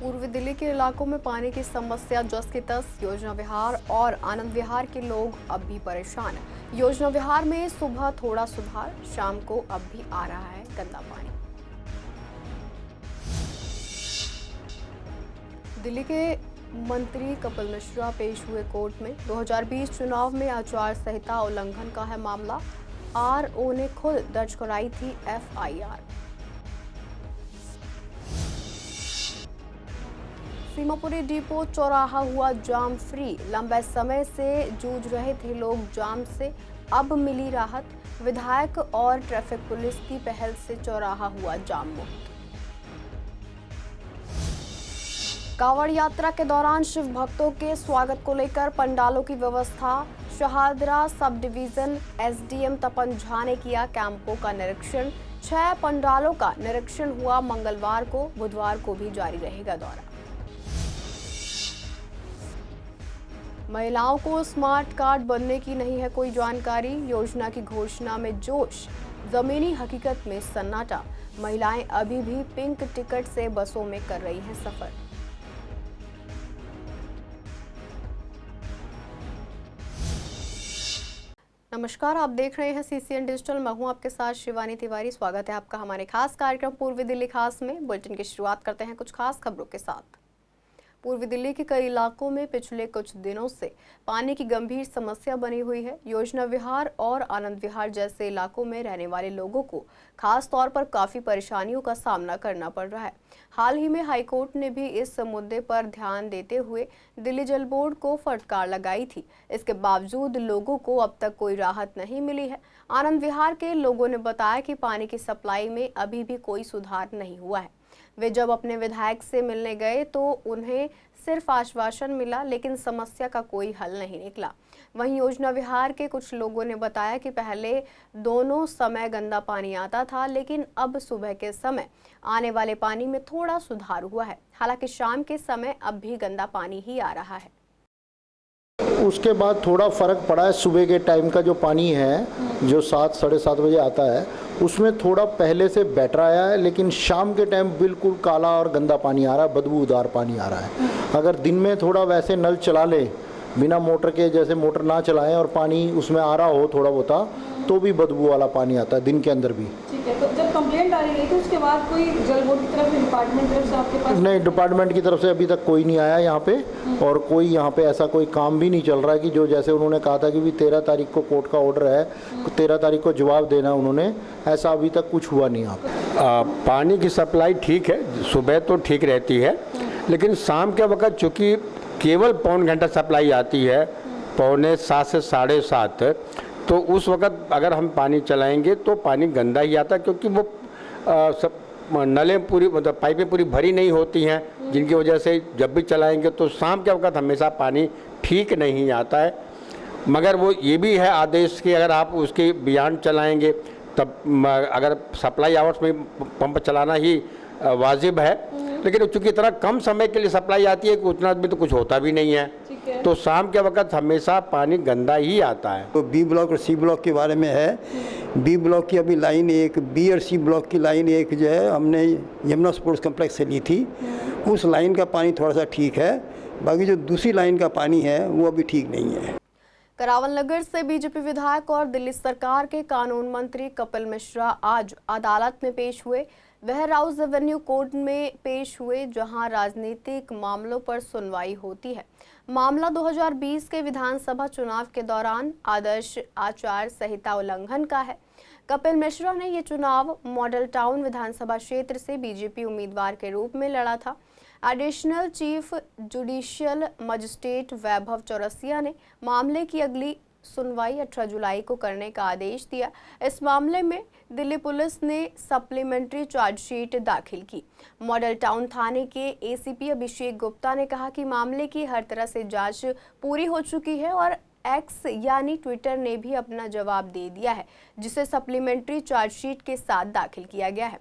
पूर्वी दिल्ली के इलाकों में पानी की समस्या जस की तस। योजना विहार और आनंद विहार के लोग अब भी परेशान हैं। योजना विहार में सुबह थोड़ा सुधार, शाम को अब भी आ रहा है गंदा पानी। दिल्ली के मंत्री कपिल मिश्रा पेश हुए कोर्ट में। 2020 चुनाव में आचार संहिता उल्लंघन का है मामला। आरओ ने खुद दर्ज कराई थी एफआईआर। सीमापुरी डिपो चौराहा हुआ जाम फ्री। लंबे समय से जूझ रहे थे लोग जाम से, अब मिली राहत। विधायक और ट्रैफिक पुलिस की पहल से चौराहा हुआ जाम मुक्त। कांवड़ यात्रा के दौरान शिव भक्तों के स्वागत को लेकर पंडालों की व्यवस्था। शहादरा सब डिवीजन एसडीएम तपन झा ने किया कैंपों का निरीक्षण। 6 पंडालों का निरीक्षण हुआ मंगलवार को, बुधवार को भी जारी रहेगा दौरा। महिलाओं को स्मार्ट कार्ड बनने की नहीं है कोई जानकारी। योजना की घोषणा में जोश, जमीनी हकीकत में सन्नाटा। महिलाएं अभी भी पिंक टिकट से बसों में कर रही हैं सफर। नमस्कार, आप देख रहे हैं सीसीएन डिजिटल। मैं हूं आपके साथ शिवानी तिवारी। स्वागत है आपका हमारे खास कार्यक्रम पूर्वी दिल्ली खास में। बुलेटिन की शुरुआत करते हैं कुछ खास खबरों के साथ। पूर्वी दिल्ली के कई इलाकों में पिछले कुछ दिनों से पानी की गंभीर समस्या बनी हुई है। योजना विहार और आनंद विहार जैसे इलाकों में रहने वाले लोगों को खास तौर पर काफी परेशानियों का सामना करना पड़ रहा है। हाल ही में हाईकोर्ट ने भी इस मुद्दे पर ध्यान देते हुए दिल्ली जल बोर्ड को फटकार लगाई थी। इसके बावजूद लोगों को अब तक कोई राहत नहीं मिली है। आनंद विहार के लोगों ने बताया कि पानी की सप्लाई में अभी भी कोई सुधार नहीं हुआ है। वे जब अपने विधायक से मिलने गए तो उन्हें सिर्फ आश्वासन मिला, लेकिन समस्या का कोई हल नहीं निकला। वहीं योजना विहार के कुछ लोगों ने बताया कि पहले दोनों समय गंदा पानी आता था, लेकिन अब सुबह के समय आने वाले पानी में थोड़ा सुधार हुआ है। हालांकि शाम के समय अब भी गंदा पानी ही आ रहा है। उसके बाद थोड़ा फ़र्क पड़ा है। सुबह के टाइम का जो पानी है, जो 7 साढ़े 7 बजे आता है, उसमें थोड़ा पहले से बेटर आया है। लेकिन शाम के टाइम बिल्कुल काला और गंदा पानी आ रहा है, बदबूदार पानी आ रहा है। अगर दिन में थोड़ा वैसे नल चला ले, बिना मोटर के, जैसे मोटर ना चलाएं और पानी उसमें आ रहा हो थोड़ा बहुत, तो भी बदबू वाला पानी आता है दिन के अंदर भी। ठीक है, तो जब कंप्लेंट आ रही है तो उसके बाद कोई जल बोर्ड की तरफ से, डिपार्टमेंट की तरफ से आपके पास? नहीं, डिपार्टमेंट की तरफ से अभी तक कोई नहीं आया यहाँ पे, और कोई यहाँ पे ऐसा कोई काम भी नहीं चल रहा है कि जो जैसे उन्होंने कहा था कि भी 13 तारीख को कोर्ट का ऑर्डर है, 13 तारीख को जवाब देना उन्होंने, ऐसा अभी तक कुछ हुआ नहीं। पानी की सप्लाई ठीक है, सुबह तो ठीक रहती है, लेकिन शाम के वक्त चूँकि केवल पौन घंटा सप्लाई आती है, पौने 7 से साढ़े 7, तो उस वक्त अगर हम पानी चलाएंगे तो पानी गंदा ही आता है, क्योंकि वो सब नलें पूरी, मतलब पाइपें पूरी भरी नहीं होती हैं, जिनकी वजह से जब भी चलाएंगे तो शाम के वक्त हमेशा पानी ठीक नहीं आता है। मगर वो ये भी है आदेश कि अगर आप उसके बियॉन्ड चलाएंगे तब अगर सप्लाई आवर्स में पंप चलाना ही वाजिब है, लेकिन चूँकि इतना कम समय के लिए सप्लाई आती है कि उतना भी तो कुछ होता भी नहीं है, तो शाम के वक्त हमेशा पानी गंदा ही आता है। तो बी ब्लॉक और सी ब्लॉक के बारे में है। बी ब्लॉक की अभी लाइन एक, बी और सी ब्लॉक की लाइन एक जो है हमने यमुना स्पोर्ट्स कम्प्लेक्स से ली थी, उस लाइन का पानी थोड़ा सा ठीक है, बाकी जो दूसरी लाइन का पानी है वो अभी ठीक नहीं है। करावल नगर से बीजेपी विधायक और दिल्ली सरकार के कानून मंत्री कपिल मिश्रा आज अदालत में पेश हुए। वह राउस एवेन्यू कोर्ट में पेश हुए, जहां राजनीतिक मामलों पर सुनवाई होती है। मामला 2020 के विधानसभा चुनाव के दौरान आदर्श आचार संहिता उल्लंघन का है। कपिल मिश्रा ने ये चुनाव मॉडल टाउन विधानसभा क्षेत्र से बीजेपी उम्मीदवार के रूप में लड़ा था। एडिशनल चीफ जुडिशियल मजिस्ट्रेट वैभव चौरसिया ने मामले की अगली सुनवाई 18 जुलाई को करने का आदेश दिया। इस मामले में दिल्ली पुलिस ने सप्लीमेंट्री चार्जशीट दाखिल की। मॉडल टाउन थाने के एसीपी अभिषेक गुप्ता ने कहा कि मामले की हर तरह से जांच पूरी हो चुकी है और एक्स यानी ट्विटर ने भी अपना जवाब दे दिया है, जिसे सप्लीमेंट्री चार्जशीट के साथ दाखिल किया गया है।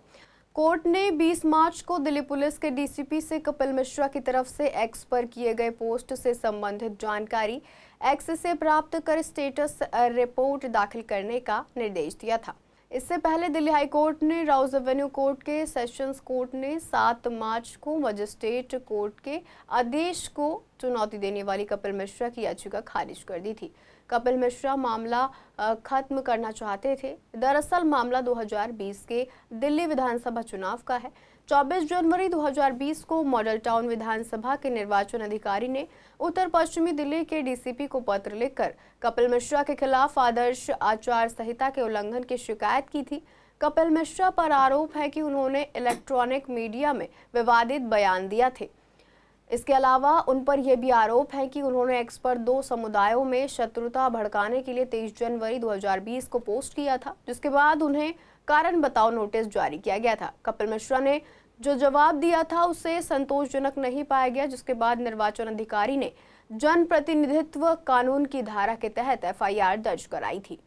कोर्ट ने 20 मार्च को दिल्ली पुलिस के डीसीपी से कपिल मिश्रा की तरफ से एक्स पर किए गए पोस्ट से संबंधित जानकारी एक्स से प्राप्त कर स्टेटस रिपोर्ट दाखिल करने का निर्देश दिया था। इससे पहले दिल्ली हाई कोर्ट ने राउज एवेन्यू कोर्ट के सेशंस कोर्ट ने 7 मार्च को मजिस्ट्रेट कोर्ट के आदेश को चुनौती देने वाली कपिल मिश्रा की याचिका खारिज कर दी थी। कपिल मिश्रा मामला खत्म करना चाहते थे। दरअसल मामला 2020 के दिल्ली विधानसभा चुनाव का है। 24 जनवरी 2020 को मॉडल टाउन विधानसभा के निर्वाचन अधिकारी ने उत्तर पश्चिमी दिल्ली के डीसीपी को पत्र लिखकर कपिल मिश्रा के खिलाफ आदर्श आचार संहिता के उल्लंघन की शिकायत की थी। कपिल मिश्रा पर आरोप है कि उन्होंने इलेक्ट्रॉनिक मीडिया में विवादित बयान दिया थे। इसके अलावा उन पर यह भी आरोप है कि उन्होंने एक्स पर 2 समुदायों में शत्रुता भड़काने के लिए 23 जनवरी 2020 को पोस्ट किया था, जिसके बाद उन्हें कारण बताओ नोटिस जारी किया गया था। कपिल मिश्रा ने जो जवाब दिया था उसे संतोषजनक नहीं पाया गया, जिसके बाद निर्वाचन अधिकारी ने जनप्रतिनिधित्व कानून की धारा के तहत एफआईआर दर्ज कराई थी।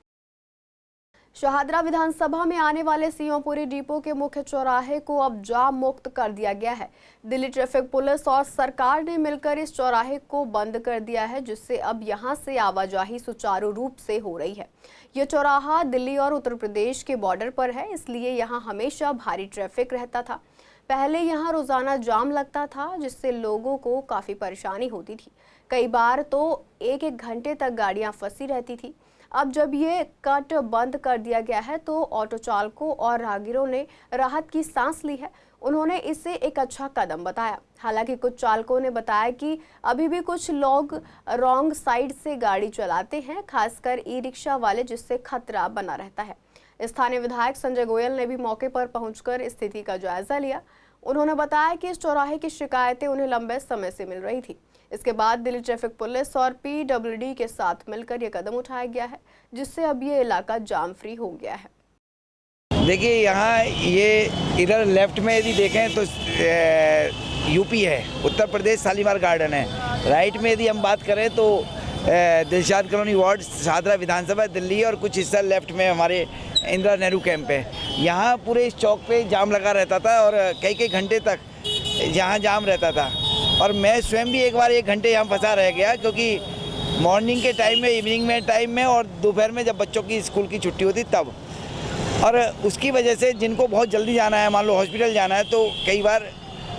शाहदरा विधानसभा में आने वाले सिंहपुरी डिपो के मुख्य चौराहे को अब जाम मुक्त कर दिया गया है। दिल्ली ट्रैफिक पुलिस और सरकार ने मिलकर इस चौराहे को बंद कर दिया है, जिससे अब यहां से आवाजाही सुचारू रूप से हो रही है। यह चौराहा दिल्ली और उत्तर प्रदेश के बॉर्डर पर है, इसलिए यहां हमेशा भारी ट्रैफिक रहता था। पहले यहां रोजाना जाम लगता था, जिससे लोगों को काफी परेशानी होती थी। कई बार तो 1-1 घंटे तक गाड़ियां फंसी रहती थी। अब जब ये कट बंद कर दिया गया है तो ऑटो चालकों और राहगीरों ने राहत की सांस ली है। उन्होंने इसे एक अच्छा कदम बताया। हालांकि कुछ चालकों ने बताया कि अभी भी कुछ लोग रॉन्ग साइड से गाड़ी चलाते हैं, खासकर ई रिक्शा वाले, जिससे खतरा बना रहता है। स्थानीय विधायक संजय गोयल ने भी मौके पर पहुंचकर स्थिति का जायजा लिया। उन्होंने बताया कि इस चौराहे की शिकायतें उन्हें लंबे समय से मिल रही थी। इसके बाद दिल्ली ट्रैफिक पुलिस और पीडब्ल्यूडी के साथ मिलकर यह कदम उठाया गया है, जिससे अब ये इलाका जाम फ्री हो गया है। देखिए, यहाँ ये इधर लेफ्ट में यदि देखें तो यूपी है, उत्तर प्रदेश शालीमार गार्डन है। राइट में यदि हम बात करें तो दिलशाद कॉलोनी वार्ड, शाहदरा विधानसभा दिल्ली, और कुछ हिस्सा लेफ्ट में हमारे इंदिरा नेहरू कैंप है। यहाँ पूरे इस चौक पे जाम लगा रहता था और कई घंटे तक यहाँ जाम रहता था। और मैं स्वयं भी एक बार 1 घंटे यहाँ फंसा रह गया, क्योंकि मॉर्निंग के टाइम में, इवनिंग में टाइम में और दोपहर में जब बच्चों की स्कूल की छुट्टी होती तब। और उसकी वजह से जिनको बहुत जल्दी जाना है, मान लो हॉस्पिटल जाना है, तो कई बार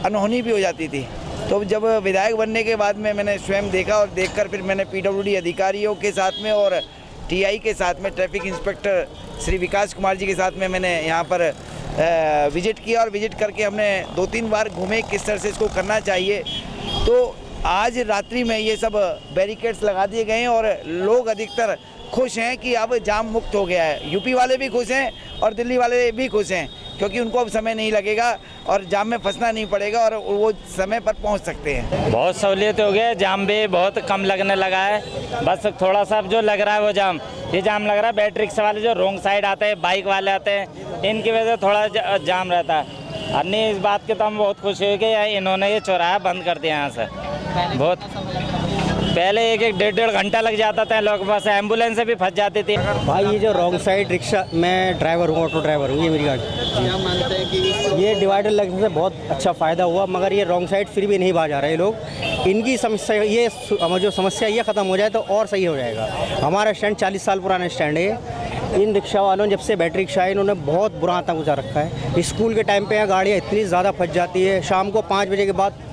अनहोनी भी हो जाती थी। तो जब विधायक बनने के बाद में मैंने स्वयं देखा और देखकर फिर मैंने पीडब्ल्यूडी अधिकारियों के साथ में और टीआई के साथ में ट्रैफिक इंस्पेक्टर श्री विकास कुमार जी के साथ में मैंने यहाँ पर विजिट किया और विजिट करके हमने 2-3 बार घूमे किस तरह से इसको करना चाहिए। तो आज रात्रि में ये सब बैरिकेड्स लगा दिए गए हैं और लोग अधिकतर खुश हैं कि अब जाम मुक्त हो गया है। यूपी वाले भी खुश हैं और दिल्ली वाले भी खुश हैं, क्योंकि उनको अब समय नहीं लगेगा और जाम में फंसना नहीं पड़ेगा और वो समय पर पहुंच सकते हैं। बहुत सहूलियत हो गया, जाम भी बहुत कम लगने लगा है। बस थोड़ा सा जो लग रहा है वो जाम लग रहा है बैटरी रिक्शा वाले जो रोंग साइड आते हैं, बाइक वाले आते हैं, इनकी वजह से थोड़ा जाम रहता है। और नहीं, इस बात के तो हम बहुत खुशी हुई कि इन्होंने ये चौराहा बंद कर दिया यहाँ से। बहुत पहले 1-1 घंटा लग जाता था, लोग बस एम्बुलेंस से भी फंस जाती थी। भाई ये जो रॉन्ग साइड रिक्शा, मैं ड्राइवर हूँ, ऑटो ड्राइवर हूँ, ये मेरी गाड़ी। क्या मानते हैं कि ये डिवाइडर लगने से बहुत अच्छा फ़ायदा हुआ, मगर ये रॉन्ग साइड फिर भी नहीं बाज आ रहे लोग। इनकी समस्या, ये जो समस्या ये ख़त्म हो जाए तो और सही हो जाएगा। हमारा स्टैंड 40 साल पुराना स्टैंड है। इन रिक्शा वालों ने जब से बैटरी रिक्शा है, इन्होंने बहुत बुरा आतंक गुजार रखा है। स्कूल के टाइम पे यहाँ गाड़ियाँ इतनी ज़्यादा फंस जाती है, शाम को 5 बजे के बाद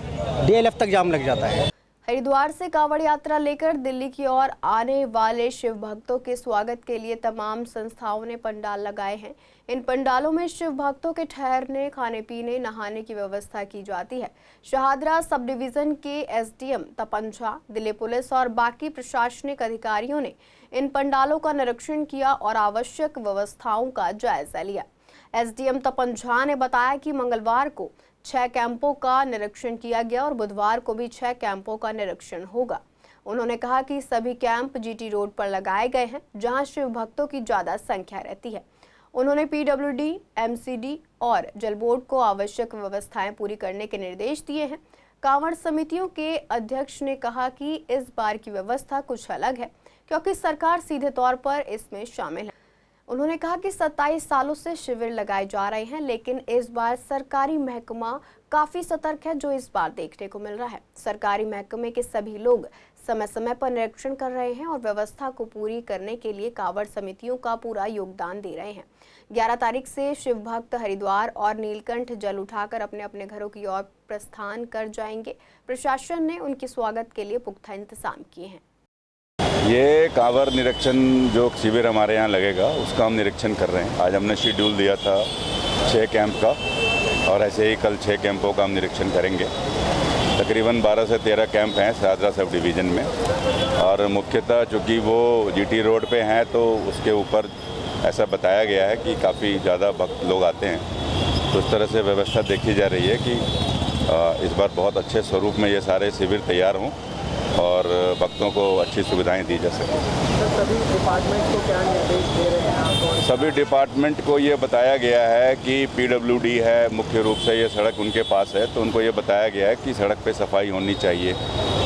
DLF तक जाम लग जाता है। हरिद्वार से कांवड़ यात्रा लेकर दिल्ली की ओर आने वाले शिव भक्तों के स्वागत के लिए तमाम संस्थाओं ने पंडाल लगाए हैं। इन पंडालों में शिव भक्तों के ठहरने, खाने पीने, नहाने की व्यवस्था की जाती है। शाहदरा सब डिवीजन के SDM तपन झा, दिल्ली पुलिस और बाकी प्रशासनिक अधिकारियों ने इन पंडालों का निरीक्षण किया और आवश्यक व्यवस्थाओं का जायजा लिया। SDM तपन झा ने बताया कि मंगलवार को 6 कैंपों का निरीक्षण किया गया और बुधवार को भी 6 कैंपों का निरीक्षण होगा। उन्होंने कहा कि सभी कैंप GT रोड पर लगाए गए हैं, जहां शिव भक्तों की ज्यादा संख्या रहती है। उन्होंने PWD, MCD और जल बोर्ड को आवश्यक व्यवस्थाएं पूरी करने के निर्देश दिए हैं। कांवड़ समितियों के अध्यक्ष ने कहा कि इस बार की व्यवस्था कुछ अलग है, क्योंकि सरकार सीधे तौर पर इसमें शामिल है। उन्होंने कहा कि 27 सालों से शिविर लगाए जा रहे हैं, लेकिन इस बार सरकारी महकमा काफी सतर्क है, जो इस बार देखने को मिल रहा है। सरकारी महकमे के सभी लोग समय समय पर निरीक्षण कर रहे हैं और व्यवस्था को पूरी करने के लिए कांवड़ समितियों का पूरा योगदान दे रहे हैं। 11 तारीख से शिव भक्त हरिद्वार और नीलकंठ जल उठाकर अपने अपने घरों की ओर प्रस्थान कर जाएंगे। प्रशासन ने उनके स्वागत के लिए पुख्ता इंतजाम किए हैं। ये कांवर निरीक्षण जो शिविर हमारे यहाँ लगेगा उसका हम निरीक्षण कर रहे हैं। आज हमने शेड्यूल दिया था 6 कैंप का और ऐसे ही कल 6 कैंपों का हम निरीक्षण करेंगे। तकरीबन 12 से 13 कैंप हैं शाहदरा सब डिवीज़न में और मुख्यतः चूँकि वो जीटी रोड पे हैं तो उसके ऊपर ऐसा बताया गया है कि काफ़ी ज़्यादा भक्त लोग आते हैं, तो इस तरह से व्यवस्था देखी जा रही है कि इस बार बहुत अच्छे स्वरूप में ये सारे शिविर तैयार हों और भक्तों को अच्छी सुविधाएं दी जा सकें। सभी डिपार्टमेंट को क्या निर्देश दे रहे हैं आप? सभी डिपार्टमेंट को ये बताया गया है कि पीडब्ल्यूडी है, मुख्य रूप से ये सड़क उनके पास है, तो उनको ये बताया गया है कि सड़क पे सफाई होनी चाहिए।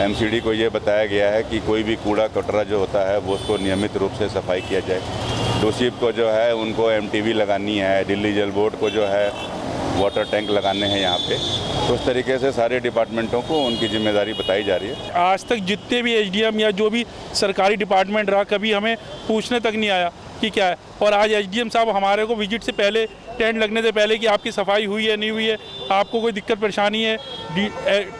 एमसीडी को ये बताया गया है कि कोई भी कूड़ा कचरा जो होता है वो उसको नियमित रूप से सफाई किया जाए। डोसीब को जो है उनको एमटीवी लगानी है, दिल्ली जल बोर्ड को जो है वाटर टैंक लगाने हैं यहाँ पे। तो उस तरीके से सारे डिपार्टमेंटों को उनकी जिम्मेदारी बताई जा रही है। आज तक जितने भी एसडीएम या जो भी सरकारी डिपार्टमेंट रहा, कभी हमें पूछने तक नहीं आया कि क्या है। और आज एसडीएम साहब हमारे को विजिट से पहले, टेंट लगने से पहले कि आपकी सफाई हुई है नहीं हुई है, आपको कोई दिक्कत परेशानी है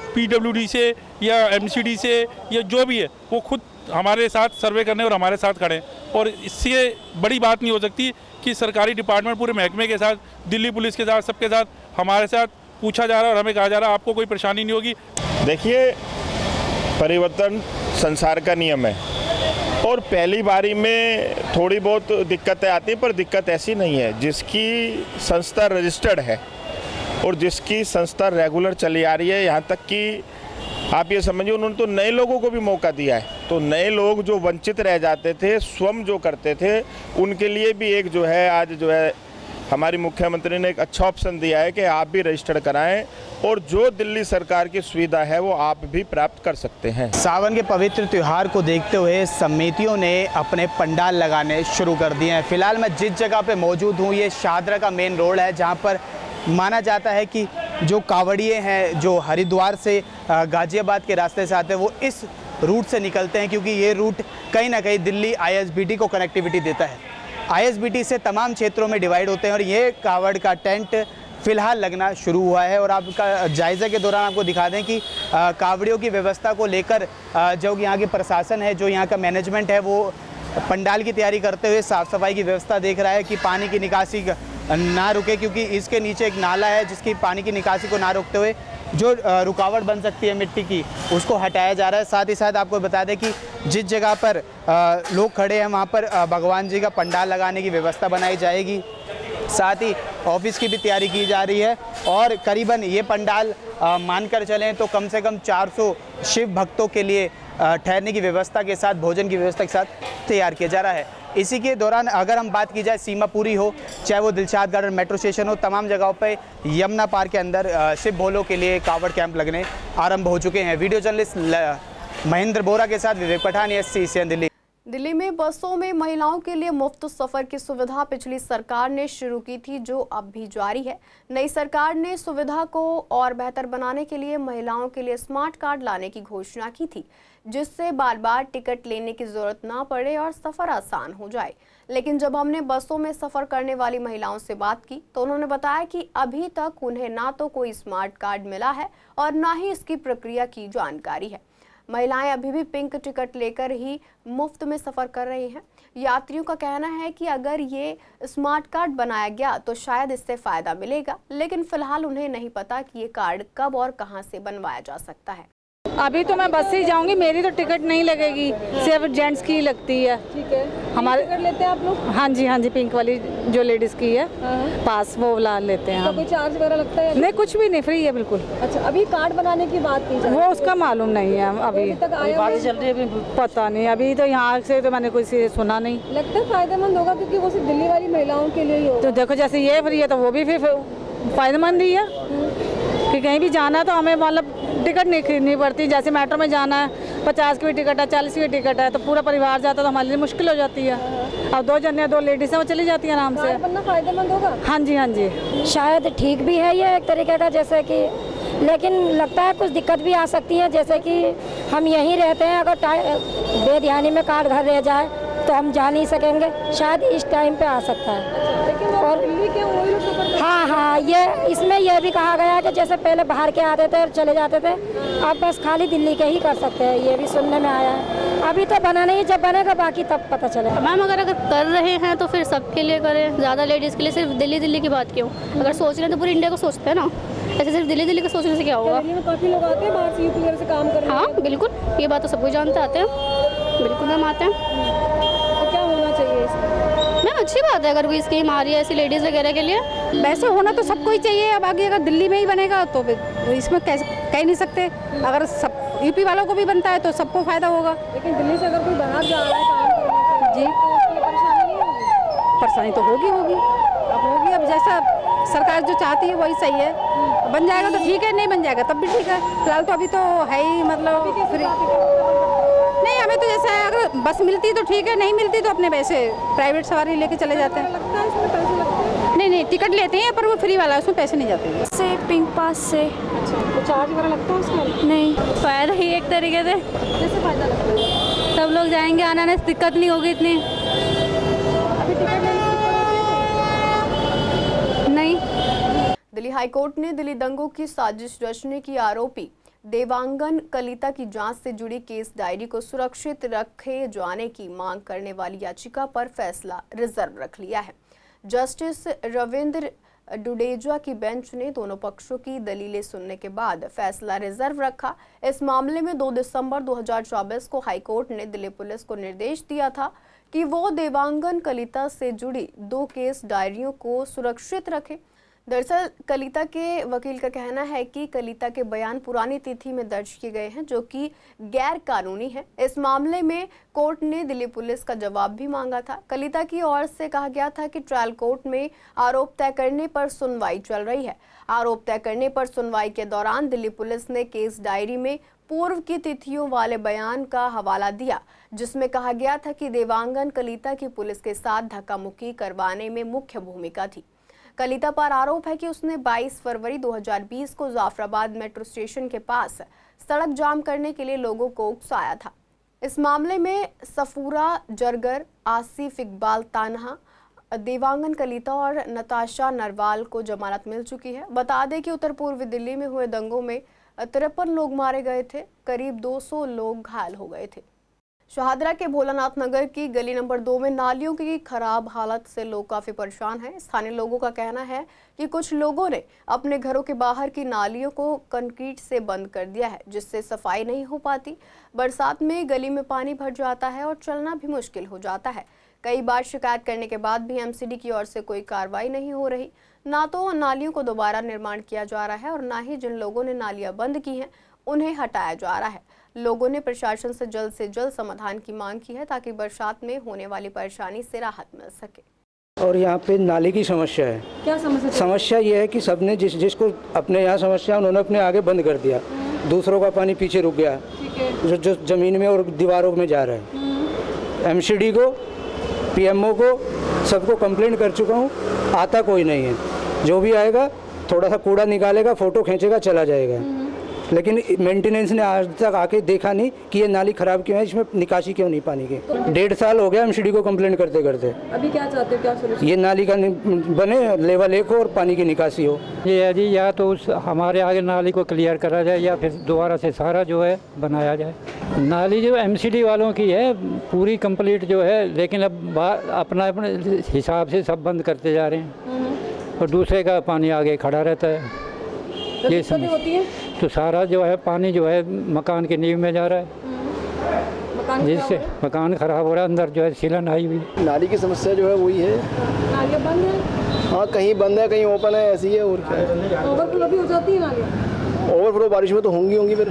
पीडब्ल्यूडी से या एमसीडी से या जो भी है, वो खुद हमारे साथ सर्वे करने और हमारे साथ खड़े हैं। और इससे बड़ी बात नहीं हो सकती कि सरकारी डिपार्टमेंट पूरे महकमे के साथ, दिल्ली पुलिस के साथ, सबके साथ हमारे साथ पूछा जा रहा है और हमें कहा जा रहा है आपको कोई परेशानी नहीं होगी। देखिए, परिवर्तन संसार का नियम है और पहली बारी में थोड़ी बहुत दिक्कतें आती हैं, पर दिक्कत ऐसी नहीं है। जिसकी संस्था रजिस्टर्ड है और जिसकी संस्था रेगुलर चली आ रही है, यहाँ तक कि आप ये समझिए उन्होंने तो नए लोगों को भी मौका दिया है। तो नए लोग जो वंचित रह जाते थे, स्वयं जो करते थे, उनके लिए भी एक जो है आज जो है हमारी मुख्यमंत्री ने एक अच्छा ऑप्शन दिया है कि आप भी रजिस्टर्ड कराएं और जो दिल्ली सरकार की सुविधा है वो आप भी प्राप्त कर सकते हैं। सावन के पवित्र त्यौहार को देखते हुए समितियों ने अपने पंडाल लगाने शुरू कर दिए हैं। फिलहाल मैं जिस जगह पे मौजूद हूँ, ये शाहदरा का मेन रोड है, जहाँ पर माना जाता है कि जो कांवड़िए हैं जो हरिद्वार से गाजियाबाद के रास्ते से आते हैं वो इस रूट से निकलते हैं, क्योंकि ये रूट कहीं ना कहीं दिल्ली आईएसबीटी को कनेक्टिविटी देता है। आईएसबीटी से तमाम क्षेत्रों में डिवाइड होते हैं और ये कांवड़ का टेंट फिलहाल लगना शुरू हुआ है। और आपका जायज़ा के दौरान आपको दिखा दें कि कांवड़ियों की व्यवस्था को लेकर जो यहाँ के प्रशासन है, जो यहाँ का मैनेजमेंट है, वो पंडाल की तैयारी करते हुए साफ़ सफाई की व्यवस्था देख रहा है कि पानी की निकासी ना रुके, क्योंकि इसके नीचे एक नाला है जिसकी पानी की निकासी को ना रोकते हुए जो रुकावट बन सकती है मिट्टी की, उसको हटाया जा रहा है। साथ ही साथ आपको बता दें कि जिस जगह पर लोग खड़े हैं वहाँ पर भगवान जी का पंडाल लगाने की व्यवस्था बनाई जाएगी। साथ ही ऑफिस की भी तैयारी की जा रही है और करीबन ये पंडाल मानकर चलें तो कम से कम 400 शिव भक्तों के लिए ठहरने की व्यवस्था के साथ, भोजन की व्यवस्था के साथ तैयार किया जा रहा है। इसी के दौरान अगर हम बात की जाए सीमापुरी हो, चाहे वो दिलशाद गार्डन, मेट्रो स्टेशन हो, तमाम जगहों पे यमुना पार्क के अंदर शिव भोलों के लिए कांवड़ कैंप लगने आरंभ हो चुके हैं। वीडियो जर्नलिस्ट महेंद्र बोरा के साथ विवेक पठान, SCCN दिल्ली। दिल्ली में बसों में महिलाओं के लिए मुफ्त सफर की सुविधा पिछली सरकार ने शुरू की थी, जो अब भी जारी है। नई सरकार ने सुविधा को और बेहतर बनाने के लिए महिलाओं के लिए स्मार्ट कार्ड लाने की घोषणा की थी, जिससे बार बार टिकट लेने की जरूरत ना पड़े और सफर आसान हो जाए। लेकिन जब हमने बसों में सफर करने वाली महिलाओं से बात की तो उन्होंने बताया कि अभी तक उन्हें ना तो कोई स्मार्ट कार्ड मिला है और ना ही इसकी प्रक्रिया की जानकारी है। महिलाएं अभी भी पिंक टिकट लेकर ही मुफ्त में सफर कर रही हैं। यात्रियों का कहना है कि अगर ये स्मार्ट कार्ड बनाया गया तो शायद इससे फायदा मिलेगा, लेकिन फिलहाल उन्हें नहीं पता कि ये कार्ड कब और कहां से बनवाया जा सकता है। अभी तो मैं बस से ही जाऊंगी, मेरी तो टिकट नहीं लगेगी, सिर्फ जेंट्स की लगती है। ठीक है, हमारे टिकट लेते हैं आप लोग? हाँ जी, पिंक वाली जो लेडीज की है पास, वो ला लेते हैं। तो कोई चार्ज वगैरह लगता है? नहीं, कुछ भी नहीं, फ्री है बिल्कुल। अच्छा, अभी कार्ड बनाने की बात की जाए, वो उसका मालूम नहीं है अभी तक बात चल रही है, पता नहीं। अभी तो यहाँ से तो मैंने कोई सुना नहीं। लगता है फायदेमंद होगा क्योंकि वो सिर्फ दिल्ली वाली महिलाओं के लिए ही होगा। तो देखो, जैसे ये फ्री है तो वो भी फिर फायदेमंद ही है कि कहीं भी जाना तो हमें मतलब टिकट नहीं खरीदनी पड़ती। जैसे मेट्रो में जाना है, 50 की भी टिकट है, 40 की भी टिकट है, तो पूरा परिवार जाता है तो हमारे लिए मुश्किल हो जाती है। अब 2 जन या 2 लेडीज हैं, वो चली जाती हैं आराम से। बनना फायदेमंद होगा। हाँ जी, हाँ जी। शायद ठीक भी है ये एक तरीके का, जैसे कि, लेकिन लगता है कुछ दिक्कत भी आ सकती है। जैसे कि हम यहीं रहते हैं, अगर बेध्यानी में कार घर रह जाए तो हम जा नहीं सकेंगे, शायद इस टाइम पे आ सकता है। लेकिन और दिल्ली के वही लोग सफर करते हाँ हाँ, ये इसमें यह भी कहा गया है कि जैसे पहले बाहर के आते थे और चले जाते थे, अब बस खाली दिल्ली के ही कर सकते हैं, ये भी सुनने में आया है। अभी तो बना नहीं, जब बनेगा बाकी तब पता चलेगा। मैम अगर कर रहे हैं तो फिर सबके लिए करें, ज़्यादा लेडीज़ के लिए सिर्फ दिल्ली की बात क्यों? अगर सोच रहे हैं तो पूरी इंडिया को सोचते हैं ना, ऐसे सिर्फ दिल्ली का सोचने से क्या होगा? दिल्ली में काफ़ी लोग आते हैं बाहर से, यूपी वगैरह से काम करने। हाँ बिल्कुल, ये बात तो सब कोई जानते आते हैं, बिल्कुल मैम आते हैं। तो क्या होना चाहिए इसमें? मैम अच्छी बात है अगर कोई स्कीम आ रही है ऐसी लेडीज़ वगैरह के लिए। वैसे होना तो सबको ही चाहिए। अब आगे अगर दिल्ली में ही बनेगा तो फिर इसमें कह नहीं सकते। अगर सब यूपी वालों को भी बनता है तो सबको फ़ायदा होगा। लेकिन दिल्ली से अगर कोई बाहर जा रहा है काम करने के लिए, जी, तो उसके लिए परेशानी नहीं होगी? परेशानी तो होगी। अब होगी, अब जैसा सरकार जो चाहती है वही सही है। बन जाएगा तो ठीक है, नहीं बन जाएगा तब भी ठीक है। फिलहाल तो अभी तो है ही, मतलब फ्री नहीं। हमें तो जैसा है, अगर बस मिलती तो ठीक है, नहीं मिलती तो अपने वैसे प्राइवेट सवारी लेके चले जाते हैं। लगता है इसमें पैसे लगते हैं? नहीं, टिकट लेते हैं पर वो फ्री वाला है, उसमें पैसे नहीं जाते। से पिंक पास से। अच्छा, तो चार्ज वगैरह लगता है उसका? नहीं, फ़ायदा ही एक तरीके से, जैसे फायदा लगता है सब लोग जाएंगे, आने से दिक्कत नहीं होगी इतनी। अभी टिकट लेने नहीं। दिल्ली हाईकोर्ट ने दिल्ली दंगों की साजिश रचने की आरोपी देवांगन कलिता की जांच से जुड़ी केस डायरी को सुरक्षित रखे जाने की मांग करने वाली याचिका पर फैसला रिजर्व रख लिया है। जस्टिस रविंद्र डुडेजा की बेंच ने दोनों पक्षों की दलीलें सुनने के बाद फैसला रिजर्व रखा। इस मामले में 2 दिसंबर 2024 को हाईकोर्ट ने दिल्ली पुलिस को निर्देश दिया था कि वो देवांगन कलिता से जुड़ी 2 केस डायरियों को सुरक्षित रखे। दरअसल कलिता के वकील का कहना है कि कलिता के बयान पुरानी तिथि में दर्ज किए गए हैं, जो कि गैर कानूनी है। इस मामले में कोर्ट ने दिल्ली पुलिस का जवाब भी मांगा था। कलिता की ओर से कहा गया था कि ट्रायल कोर्ट में आरोप तय करने पर सुनवाई चल रही है। आरोप तय करने पर सुनवाई के दौरान दिल्ली पुलिस ने केस डायरी में पूर्व की तिथियों वाले बयान का हवाला दिया, जिसमें कहा गया था कि देवांगन कलिता की पुलिस के साथ धक्का मुक्की करवाने में मुख्य भूमिका थी। कलिता पर आरोप है कि उसने 22 फरवरी 2020 को जाफराबाद मेट्रो स्टेशन के पास सड़क जाम करने के लिए लोगों को उकसाया था। इस मामले में सफूरा जरगर, आसिफ इकबाल तानहा, देवांगन कलिता और नताशा नरवाल को जमानत मिल चुकी है। बता दें कि उत्तर पूर्वी दिल्ली में हुए दंगों में 53 लोग मारे गए थे, करीब 200 लोग घायल हो गए थे। शाहदरा के भोलानाथ नगर की गली नंबर 2 में नालियों की खराब हालत से लोग काफ़ी परेशान हैं। स्थानीय लोगों का कहना है कि कुछ लोगों ने अपने घरों के बाहर की नालियों को कंक्रीट से बंद कर दिया है, जिससे सफाई नहीं हो पाती। बरसात में गली में पानी भर जाता है और चलना भी मुश्किल हो जाता है। कई बार शिकायत करने के बाद भी एमसीडी की ओर से कोई कार्रवाई नहीं हो रही। ना तो नालियों को दोबारा निर्माण किया जा रहा है और ना ही जिन लोगों ने नालियाँ बंद की हैं उन्हें हटाया जा रहा है। लोगों ने प्रशासन से जल्द समाधान की मांग की है, ताकि बरसात में होने वाली परेशानी से राहत मिल सके। और यहाँ पे नाली की समस्या है। क्या समस्या? समस्या ये है कि सबने जिसको अपने यहाँ समस्या उन्होंने अपने आगे बंद कर दिया, दूसरों का पानी पीछे रुक गया, जो ज़मीन में और दीवारों में जा रहा है। एमसीडी को, पीएमओ को, सबको कंप्लेंट कर चुका हूँ, आता कोई नहीं है। जो भी आएगा थोड़ा सा कूड़ा निकालेगा, फ़ोटो खींचेगा, चला जाएगा, लेकिन मेंटेनेंस ने आज तक आके देखा नहीं कि ये नाली खराब क्यों है, इसमें निकासी क्यों नहीं पानी की। 1.5 साल हो गया एमसीडी को कंप्लेंट करते करते। अभी क्या चाहते हो, क्या सोल्यूशन? ये नाली का बने, लेवल 1 हो और पानी की निकासी हो। ये है जी, या तो उस हमारे आगे नाली को क्लियर करा जाए या फिर दोबारा से सारा जो है बनाया जाए। नाली जो एमसीडी वालों की है पूरी कंप्लीट जो है, लेकिन अब अपना अपने हिसाब से सब बंद करते जा रहे हैं और दूसरे का पानी आगे खड़ा रहता है। ये समस्या होती है। तो सारा जो है पानी जो है मकान की नींव में जा रहा है, जिससे मकान खराब हो रहा है, अंदर जो है सीलन आई हुई। नाली की समस्या जो है वही है। नालियाँ बंद है? हाँ, कहीं बंद है, कहीं ओपन है, ऐसी है। और क्या है, ओवरफ्लो भी हो जाती है नालियाँ? ओवरफ्लो बारिश में तो होंगी फिर।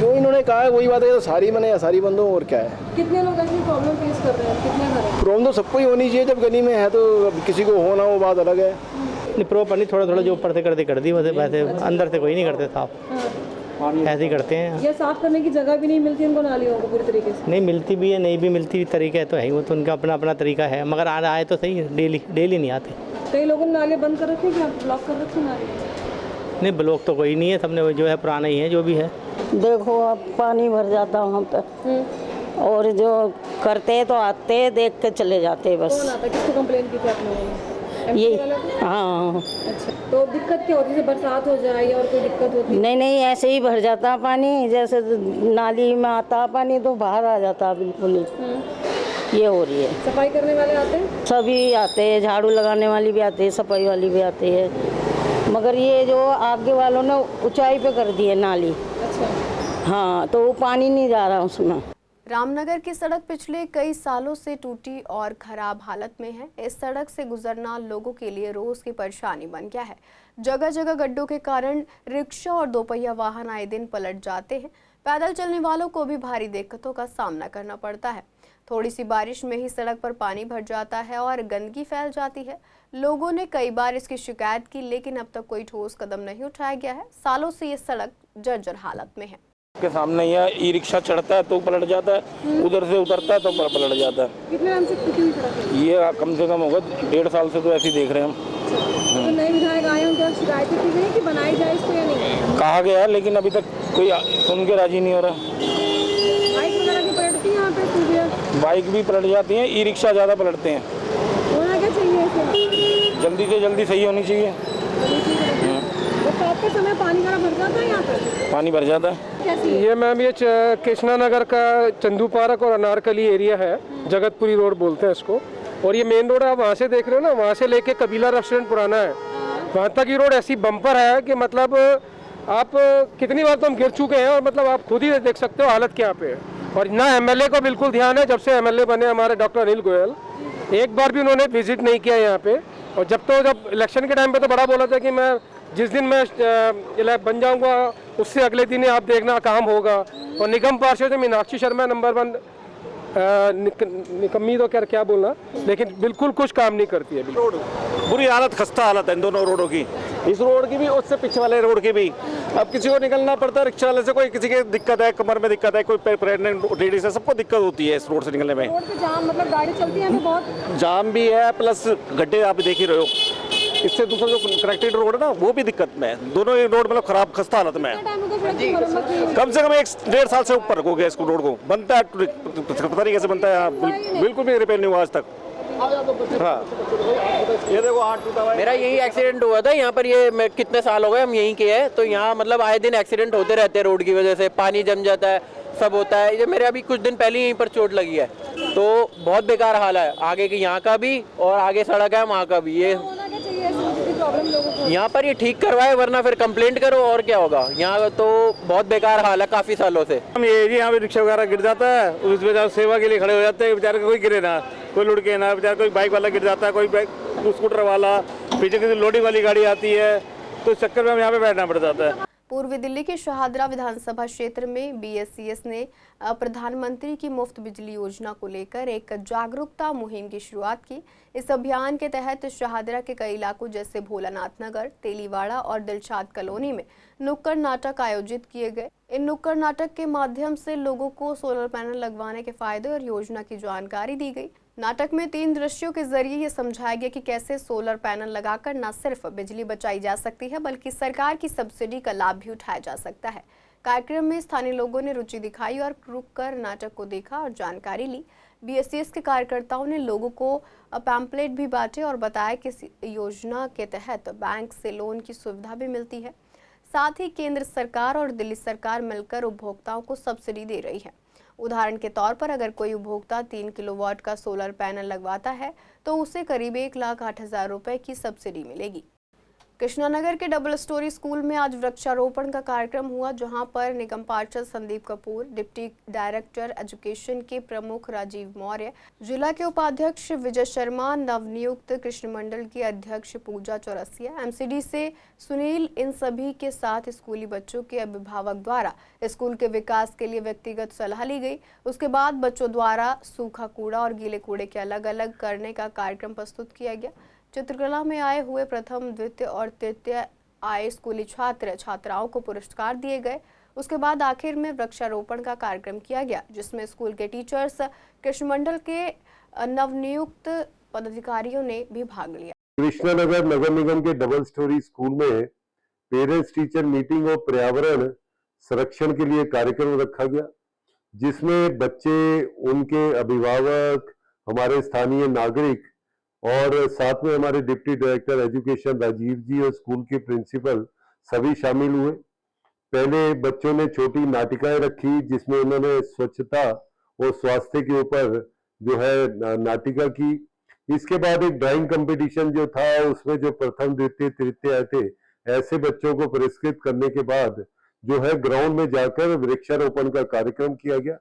जो इन्होंने कहा है वही बात है, तो सारी बने या सारी बंद हो, और क्या है। कितने लोग ऐसी प्रॉब्लम फेस कर रहे हैं, कितने घर हैं? प्रॉब्लम तो सबको ही होनी चाहिए, जब गली में है तो किसी को हो ना हो बात अलग है। प्रॉपर नहीं, थोड़ा थोड़ा जो ऊपर से कर दी, वैसे अंदर से कोई नहीं करते साफ। ऐसे ही करते हैं। ये साफ करने की जगह भी नहीं मिलती उनको नालियों को पूरी तरीके से? नहीं मिलती भी है, नहीं भी मिलती, तरीका तो है, वो तो उनका अपना अपना तरीका है, मगर आए तो सही, डेली नहीं आते। कई लोगों ने नाले बंद कर रखे क्या, ब्लॉक कर रखे नाले? नहीं ब्लॉक तो कोई नहीं है, सबने जो है पुराना ही है जो भी है। देखो अब पानी भर जाता वहाँ पे, और जो करते तो आते देख के चले जाते बस। कौन आता, किसको कंप्लेन की थी आप लोगों ने? ये वाले को? हाँ। अच्छा, तो दिक्कत क्या होती है, बरसात हो जाए या और कोई दिक्कत होती है? नहीं ऐसे ही भर जाता पानी, जैसे नाली में आता पानी तो बाहर आ जाता बिल्कुल ही। ये हो रही है। सफाई करने वाले आते हैं? सभी आते हैं, झाड़ू लगाने वाली भी आती है, सफाई वाली भी आती है, मगर ये जो आगे वालों ने ऊंचाई पे कर दी है नाली। अच्छा। हाँ, तो वो पानी नहीं जा रहा उसमें। रामनगर की सड़क पिछले कई सालों से टूटी और खराब हालत में है। इस सड़क से गुजरना लोगों के लिए रोज की परेशानी बन गया है। जगह जगह गड्ढों के कारण रिक्शा और दोपहिया वाहन आए दिन पलट जाते हैं। पैदल चलने वालों को भी भारी दिक्कतों का सामना करना पड़ता है। थोड़ी सी बारिश में ही सड़क पर पानी भर जाता है और गंदगी फैल जाती है। लोगों ने कई बार इसकी शिकायत की, लेकिन अब तक कोई ठोस कदम नहीं उठाया गया है। सालों से ये सड़क जर्जर हालत में है। के सामने ही है, ई रिक्शा चढ़ता है तो पलट जाता है, उधर से उतरता है तो पलट जाता है। कितने टाइम से टूटी हुई सड़क है? ये कम से कम होगा 1.5 साल से तो ऐसे ही देख रहे हैं हम। तो नए विधायक आए हैं, उनकी शिकायतें की गई कि बनाई जाए इसको या नहीं? कहा गया है, लेकिन अभी तक कोई सुन के राजी नहीं हो रहा। बाइक वगैरह भी पलटती है यहाँ पे, टू व्हीलर? बाइक भी पलट जाती है, ई रिक्शा ज़्यादा पलटते हैं। होना क्या चाहिए इसे? जल्दी से जल्दी सही होनी चाहिए। बरसात के समय पानी भर जाता है यहाँ पे? पानी भर जाता है। ये मैम ये कृष्णा नगर का चंदू पार्क और अनारकली एरिया है, जगतपुरी रोड बोलते हैं इसको। और ये मेन रोड आप वहाँ से देख रहे हो ना, वहाँ से लेके कबीला रेस्टोरेंट पुराना है, वहाँ तक की रोड ऐसी बम्पर है कि मतलब आप कितनी बार तो हम गिर चुके हैं, और मतलब आप खुद ही देख सकते हो हालत क्या पे है। और ना एमएलए को बिल्कुल ध्यान है, जब से एमएलए बने हमारे डॉक्टर अनिल गोयल, एक बार भी उन्होंने विजिट नहीं किया यहाँ पे। और जब इलेक्शन के टाइम पे तो बड़ा बोला था कि मैं जिस दिन मैं बन जाऊंगा उससे अगले दिन ही आप देखना काम होगा। और निगम पार्षद मीनाक्षी शर्मा नंबर 1 निकम्मी तो क्या बोलना, लेकिन बिल्कुल कुछ काम नहीं करती है। रोड बुरी हालत, खस्ता हालत है इन दोनों रोडों की, इस रोड की भी उससे पीछे वाले रोड की भी। अब किसी को निकलना पड़ता है, रिक्शा वाले से, कोई किसी की दिक्कत है, कमर में दिक्कत है, कोई प्रेग्नेंट लेडीज है, सबको दिक्कत होती है इस रोड से निकलने में। रोड पे जाम, मतलब गाड़ी चलती है तो बहुत जाम भी है, प्लस गड्ढे आप देख ही रहे हो। इससे दूसरा जो कनेक्टेड रोड है ना, वो भी दिक्कत में है। दोनों ये रोड मतलब खराब खस्ता हालत में है। कम से कम 1.5 साल से ऊपर हो गया इसको, रोड को बनता है तरीके से बनता है, बिल्कुल भी रिपेयर नहीं हुआ आज तक। हाँ, ये देखो हाथ टूटा हुआ है। मेरा यही एक्सीडेंट हुआ था यहाँ पर, ये कितने साल हो गए हम यहीं के हैं, तो यहाँ मतलब आए दिन एक्सीडेंट होते रहते हैं रोड की वजह से, पानी जम जाता है, सब होता है। ये मेरे अभी कुछ दिन पहले यहीं पर चोट लगी है, तो बहुत बेकार हाल है आगे की यहाँ का भी, और आगे सड़क है वहाँ का भी। ये यहाँ पर ये ठीक करवाए, वरना फिर कंप्लेंट करो और क्या होगा। यहाँ तो बहुत बेकार हाल है काफी सालों से। हम ये यहाँ पे रिक्शा वगैरह गिर जाता है, उस वजह से सेवा के लिए खड़े हो जाते हैं, बेचारे कोई गिरे ना, कोई लुढ़के ना, बेचारा कोई बाइक वाला गिर जाता है, कोई स्कूटर वाला, पीछे किसी लोडिंग वाली गाड़ी आती है, तो इस चक्कर में हम यहाँ पे बैठना पड़ जाता है। पूर्वी दिल्ली के शाहदरा विधानसभा क्षेत्र में बीएसईएस ने प्रधानमंत्री की मुफ्त बिजली योजना को लेकर एक जागरूकता मुहिम की शुरुआत की। इस अभियान के तहत शाहदरा के कई इलाकों जैसे भोलानाथ नगर, तेलीवाड़ा और दिलशाद कॉलोनी में नुक्कड़ नाटक आयोजित किए गए। इन नुक्कड़ नाटक के माध्यम से लोगों को सोलर पैनल लगवाने के फायदे और योजना की जानकारी दी गई। नाटक में 3 दृश्यों के जरिए ये समझाया गया कि कैसे सोलर पैनल लगाकर न सिर्फ बिजली बचाई जा सकती है, बल्कि सरकार की सब्सिडी का लाभ भी उठाया जा सकता है। कार्यक्रम में स्थानीय लोगों ने रुचि दिखाई और रुककर नाटक को देखा और जानकारी ली। बीएसईएस के कार्यकर्ताओं ने लोगों को पैम्पलेट भी बांटे और बताया कि इस योजना के तहत बैंक से लोन की सुविधा भी मिलती है। साथ ही केंद्र सरकार और दिल्ली सरकार मिलकर उपभोक्ताओं को सब्सिडी दे रही है। उदाहरण के तौर पर अगर कोई उपभोक्ता 3 किलोवाट का सोलर पैनल लगवाता है तो उसे करीब 1,08,000 रुपए की सब्सिडी मिलेगी। कृष्णानगर के डबल स्टोरी स्कूल में आज वृक्षारोपण का कार्यक्रम हुआ, जहां पर निगम पार्षद Sandeep Kapoor, deputy director education के प्रमुख राजीव मौर्य, जिला के उपाध्यक्ष विजय शर्मा, नवनियुक्त कृष्ण मंडल की अध्यक्ष पूजा चौरसिया, एमसीडी से सुनील, इन सभी के साथ स्कूली बच्चों के अभिभावक द्वारा स्कूल के विकास के लिए व्यक्तिगत सलाह ली गई। उसके बाद बच्चों द्वारा सूखा कूड़ा और गीले कूड़े के अलग अलग करने का कार्यक्रम प्रस्तुत किया गया। चित्रकला में आए हुए प्रथम, द्वितीय और तृतीय आए स्कूली छात्र छात्राओं को पुरस्कार दिए गए। उसके बाद आखिर में वृक्षारोपण का कार्यक्रम किया गया, जिसमें स्कूल के टीचर्स, कृषि मंडल के नवनियुक्त पदाधिकारियों ने भी भाग लिया। कृष्णानगर नगर निगम के डबल स्टोरी स्कूल में पेरेंट्स टीचर मीटिंग और पर्यावरण संरक्षण के लिए कार्यक्रम रखा गया, जिसमें बच्चे, उनके अभिभावक, हमारे स्थानीय नागरिक और साथ में हमारे डिप्टी डायरेक्टर एजुकेशन राजीव जी और स्कूल के प्रिंसिपल सभी शामिल हुए। पहले बच्चों ने छोटी नाटिकाएं रखी, जिसमें उन्होंने स्वच्छता और स्वास्थ्य के ऊपर जो है नाटिका की। इसके बाद एक ड्राइंग कंपटीशन जो था, उसमें जो प्रथम, द्वितीय, तृतीय आए थे, ऐसे बच्चों को पुरस्कृत करने के बाद जो है ग्राउंड में जाकर वृक्षारोपण का कार्यक्रम किया गया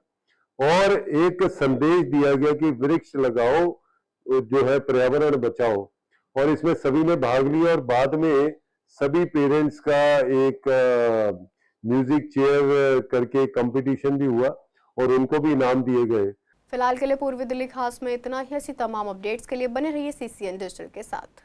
और एक संदेश दिया गया कि वृक्ष लगाओ, जो है पर्यावरण बचाओ। और इसमें सभी ने भाग लिया और बाद में सभी पेरेंट्स का एक म्यूजिक चेयर करके कंपटीशन भी हुआ और उनको भी इनाम दिए गए। फिलहाल के लिए पूर्वी दिल्ली खास में इतना ही। ऐसी तमाम अपडेट्स के लिए बने रहिए CCN डिजिटल के साथ।